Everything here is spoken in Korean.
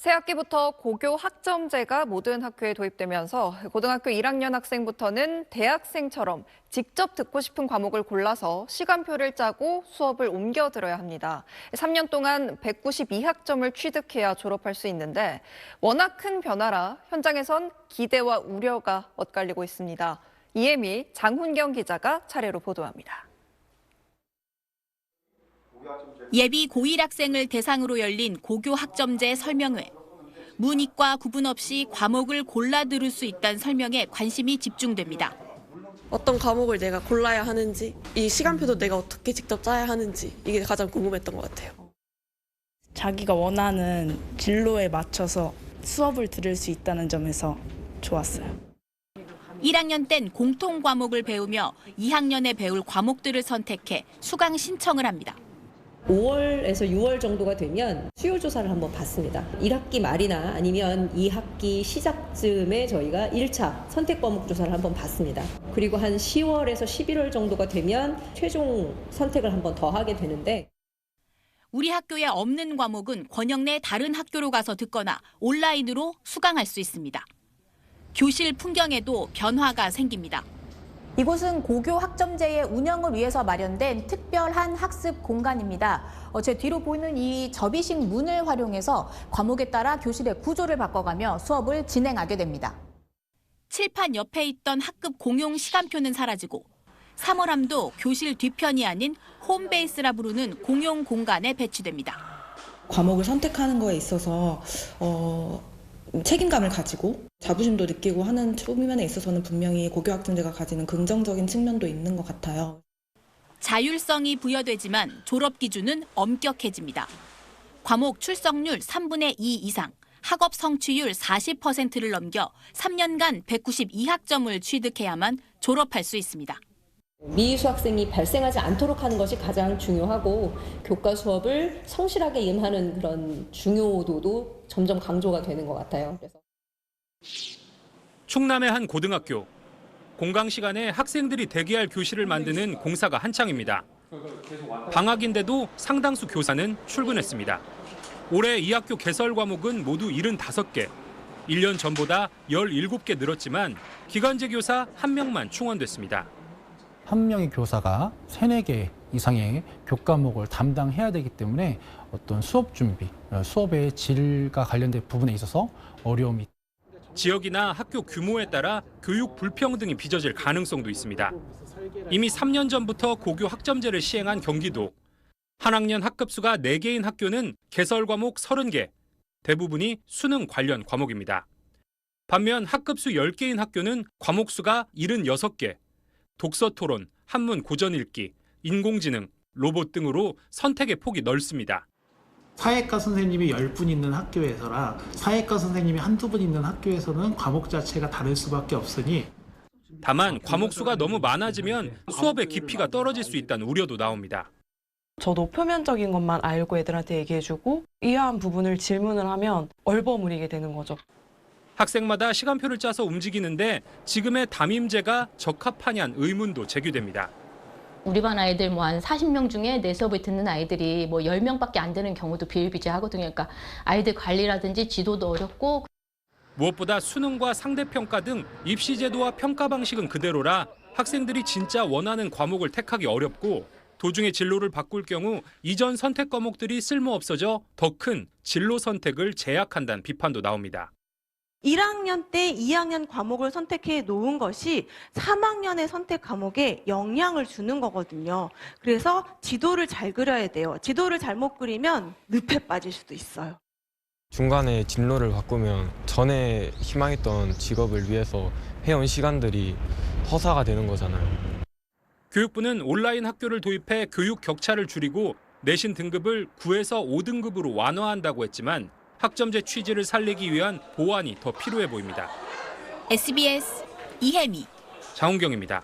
새 학기부터 고교 학점제가 모든 학교에 도입되면서 고등학교 1학년 학생부터는 대학생처럼 직접 듣고 싶은 과목을 골라서 시간표를 짜고 수업을 옮겨 들어야 합니다. 3년 동안 192학점을 취득해야 졸업할 수 있는데 워낙 큰 변화라 현장에선 기대와 우려가 엇갈리고 있습니다. 이혜미, 장훈경 기자가 차례로 보도합니다. 예비 고1 학생을 대상으로 열린 고교 학점제 설명회. 문이과 구분 없이 과목을 골라 들을 수 있다는 설명에 관심이 집중됩니다. 어떤 과목을 내가 골라야 하는지, 이 시간표도 내가 어떻게 직접 짜야 하는지 이게 가장 궁금했던 것 같아요. 자기가 원하는 진로에 맞춰서 수업을 들을 수 있다는 점에서 좋았어요. 1학년 땐 공통 과목을 배우며 2학년에 배울 과목들을 선택해 수강 신청을 합니다. 5월에서 6월 정도가 되면 수요 조사를 한번 받습니다. 1학기 말이나 아니면 2학기 시작쯤에 저희가 1차 선택 과목 조사를 한번 받습니다. 그리고 한 10월에서 11월 정도가 되면 최종 선택을 한번 더 하게 되는데 우리 학교에 없는 과목은 권역 내 다른 학교로 가서 듣거나 온라인으로 수강할 수 있습니다. 교실 풍경에도 변화가 생깁니다. 이곳은 고교 학점제의 운영을 위해서 마련된 특별한 학습 공간입니다. 제 뒤로 보이는 이 접이식 문을 활용해서 과목에 따라 교실의 구조를 바꿔가며 수업을 진행하게 됩니다. 칠판 옆에 있던 학급 공용 시간표는 사라지고 사물함도 교실 뒤편이 아닌 홈베이스라 부르는 공용 공간에 배치됩니다. 과목을 선택하는 거에 있어서 책임감을 가지고 자부심도 느끼고 하는 측면에 있어서는 분명히 고교 학점제가 가지는 긍정적인 측면도 있는 것 같아요. 자율성이 부여되지만 졸업 기준은 엄격해집니다. 과목 출석률 3분의 2 이상, 학업 성취율 40%를 넘겨 3년간 192학점을 취득해야만 졸업할 수 있습니다. 미수 학생이 발생하지 않도록 하는 것이 가장 중요하고 교과 수업을 성실하게 임하는 그런 중요도도 점점 강조가 되는 것 같아요. 그래서 충남의 한 고등학교. 공강 시간에 학생들이 대기할 교실을 만드는 공사가 한창입니다. 방학인데도 상당수 교사는 출근했습니다. 올해 이 학교 개설 과목은 모두 75개. 1년 전보다 17개 늘었지만 기간제 교사 1명만 충원됐습니다. 한 명의 교사가 3, 4개 이상의 교과목을 담당해야 되기 때문에 어떤 수업 준비, 수업의 질과 관련된 부분에 있어서 어려움이. 지역이나 학교 규모에 따라 교육 불평등이 빚어질 가능성도 있습니다. 이미 3년 전부터 고교 학점제를 시행한 경기도. 한 학년 학급수가 4개인 학교는 개설 과목 30개, 대부분이 수능 관련 과목입니다. 반면 학급수 10개인 학교는 과목 수가 76개, 독서 토론, 한문 고전 읽기, 인공지능, 로봇 등으로 선택의 폭이 넓습니다. 사회과 선생님이 10분 있는 학교에서랑 사회과 선생님이 한두 분 있는 학교에서는 과목 자체가 다를 수밖에 없으니 다만 과목 수가 너무 많아지면 수업의 깊이가 떨어질 수 있다는 우려도 나옵니다. 저도 표면적인 것만 알고 애들한테 얘기해주고 이해한 부분을 질문을 하면 얼버무리게 되는 거죠. 학생마다 시간표를 짜서 움직이는데 지금의 담임제가 적합하냐는 의문도 제기됩니다. 우리 반 아이들 한 40명 중에 내 수업을 듣는 아이들이 10명밖에 안 되는 경우도 비일비재하거든요. 그러니까 아이들 관리라든지 지도도 어렵고. 무엇보다 수능과 상대평가 등 입시 제도와 평가 방식은 그대로라 학생들이 진짜 원하는 과목을 택하기 어렵고 도중에 진로를 바꿀 경우 이전 선택 과목들이 쓸모없어져 더 큰 진로 선택을 제약한다는 비판도 나옵니다. 1학년 때 2학년 과목을 선택해 놓은 것이 3학년의 선택 과목에 영향을 주는 거거든요. 그래서 지도를 잘 그려야 돼요. 지도를 잘못 그리면 늪에 빠질 수도 있어요. 중간에 진로를 바꾸면 전에 희망했던 직업을 위해서 해온 시간들이 허사가 되는 거잖아요. 교육부는 온라인 학교를 도입해 교육 격차를 줄이고 내신 등급을 9에서 5등급으로 완화한다고 했지만 학점제 취지를 살리기 위한 보완이 더 필요해 보입니다. SBS 이혜미, 장훈경입니다.